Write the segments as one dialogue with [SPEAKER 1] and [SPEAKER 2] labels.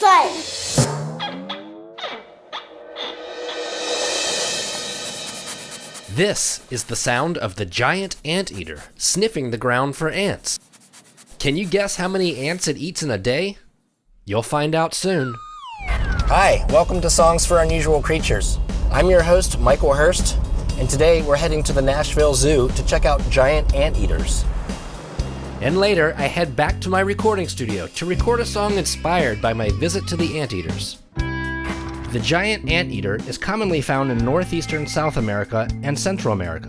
[SPEAKER 1] Start!
[SPEAKER 2] This is the sound of the giant anteater sniffing the ground for ants. Can you guess how many ants it eats in a day? You'll find out soon.
[SPEAKER 3] Hi, welcome to Songs for Unusual Creatures. I'm your host, Michael Hurst, and today we're heading to the Nashville Zoo to check out giant anteaters.
[SPEAKER 2] And later, I head back to my recording studio to record a song inspired by my visit to the anteaters. The giant anteater is commonly found in northeastern South America and Central America.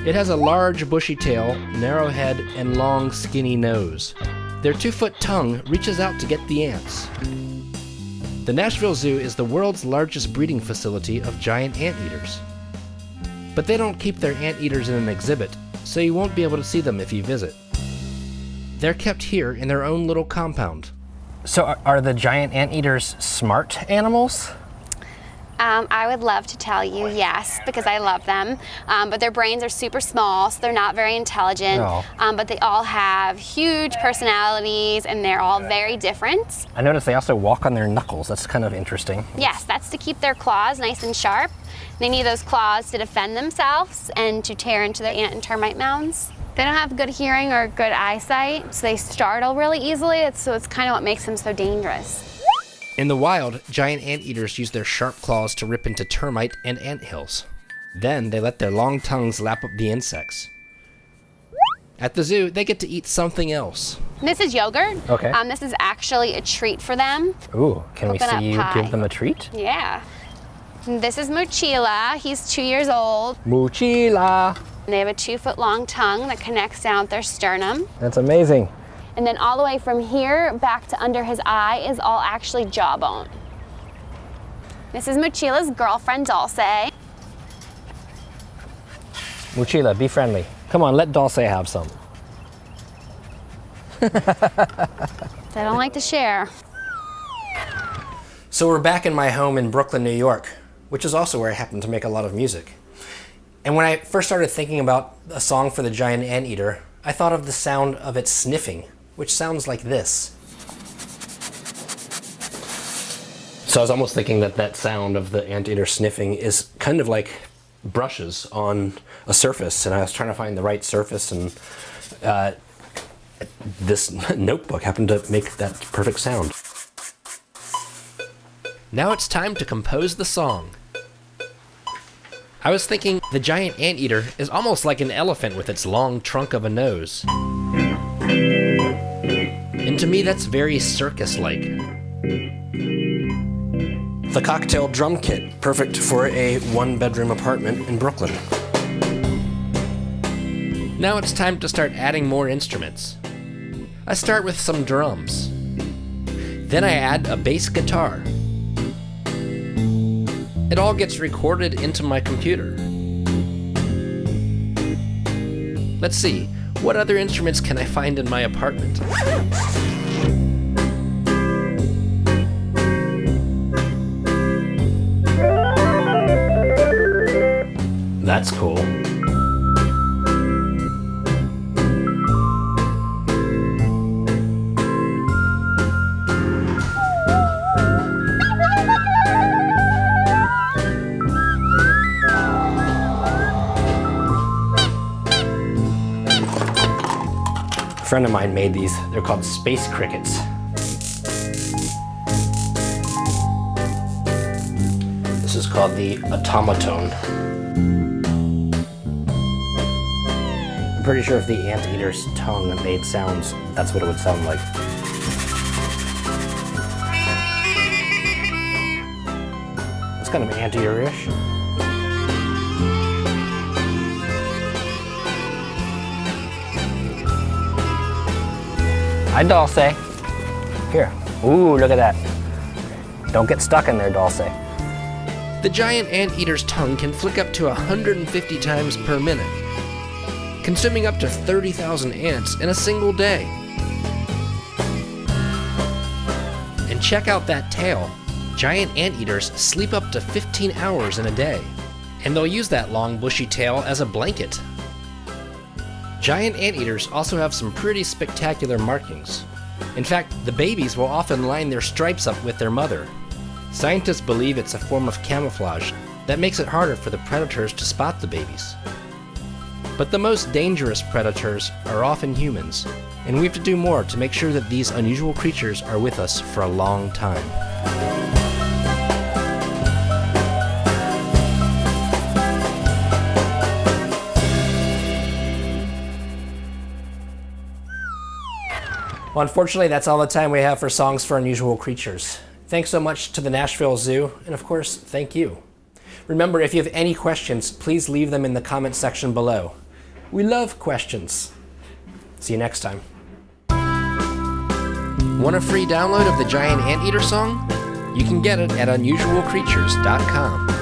[SPEAKER 2] It has a large bushy tail, narrow head, and long skinny nose. Their 2-foot tongue reaches out to get the ants. The Nashville Zoo is the world's largest breeding facility of giant anteaters. But they don't keep their anteaters in an exhibit, so you won't be able to see them if you visit. They're kept here in their own little compound.
[SPEAKER 3] So are the giant anteaters smart animals?
[SPEAKER 4] I would love to tell you yes, because I love them, but their brains are super small, so they're not very intelligent, but they all have huge personalities, and they're all very different.
[SPEAKER 3] I noticed they also walk on their knuckles. That's kind of interesting.
[SPEAKER 4] Yes, that's to keep their claws nice and sharp. They need those claws to defend themselves and to tear into the ant and termite mounds. They don't have good hearing or good eyesight, so they startle really easily, so it's kind of what makes them so dangerous.
[SPEAKER 2] In the wild, giant anteaters use their sharp claws to rip into termite and anthills. Then they let their long tongues lap up the insects. At the zoo, they get to eat something else.
[SPEAKER 4] This is yogurt.
[SPEAKER 3] Okay.
[SPEAKER 4] This is actually a treat for them.
[SPEAKER 3] Ooh, can we
[SPEAKER 4] Coconut
[SPEAKER 3] see you
[SPEAKER 4] pie.
[SPEAKER 3] give them a treat?
[SPEAKER 4] Yeah. And this is Mochila. He's 2 years old.
[SPEAKER 3] Mochila!
[SPEAKER 4] They have a 2-foot long tongue that connects down their sternum.
[SPEAKER 3] That's amazing.
[SPEAKER 4] And then all the way from here back to under his eye is all actually jawbone. This is Mochila's girlfriend, Dulce.
[SPEAKER 3] Mochila, be friendly. Come on, let Dulce have some.
[SPEAKER 4] They don't like to share.
[SPEAKER 2] So we're back in my home in Brooklyn, New York, which is also where I happen to make a lot of music. And when I first started thinking about a song for the giant anteater, I thought of the sound of it sniffing, which sounds like this. So I was almost thinking that that sound of the anteater sniffing is kind of like brushes on a surface, and I was trying to find the right surface, and this notebook happened to make that perfect sound. Now it's time to compose the song. I was thinking the giant anteater is almost like an elephant with its long trunk of a nose. And to me, that's very circus-like. The cocktail drum kit, perfect for a 1-bedroom apartment in Brooklyn. Now it's time to start adding more instruments. I start with some drums. Then I add a bass guitar. It all gets recorded into my computer. Let's see, what other instruments can I find in my apartment? That's cool. A friend of mine made these. They're called space crickets. This is called the automaton. I'm pretty sure if the anteater's tongue made sounds, that's what it would sound like. It's kind of anteater-ish. Hi, Dulce. Here. Ooh, look at that. Don't get stuck in there, Dulce. The giant anteater's tongue can flick up to 150 times per minute, consuming up to 30,000 ants in a single day. And check out that tail. Giant anteaters sleep up to 15 hours in a day, and they'll use that long bushy tail as a blanket. Giant anteaters also have some pretty spectacular markings. In fact, the babies will often line their stripes up with their mother. Scientists believe it's a form of camouflage that makes it harder for the predators to spot the babies. But the most dangerous predators are often humans, and we have to do more to make sure that these unusual creatures are with us for a long time. Well, unfortunately, that's all the time we have for Songs for Unusual Creatures. Thanks so much to the Nashville Zoo, and of course, thank you. Remember, if you have any questions, please leave them in the comment section below. We love questions. See you next time. Want a free download of the Giant Anteater song? You can get it at unusualcreatures.com.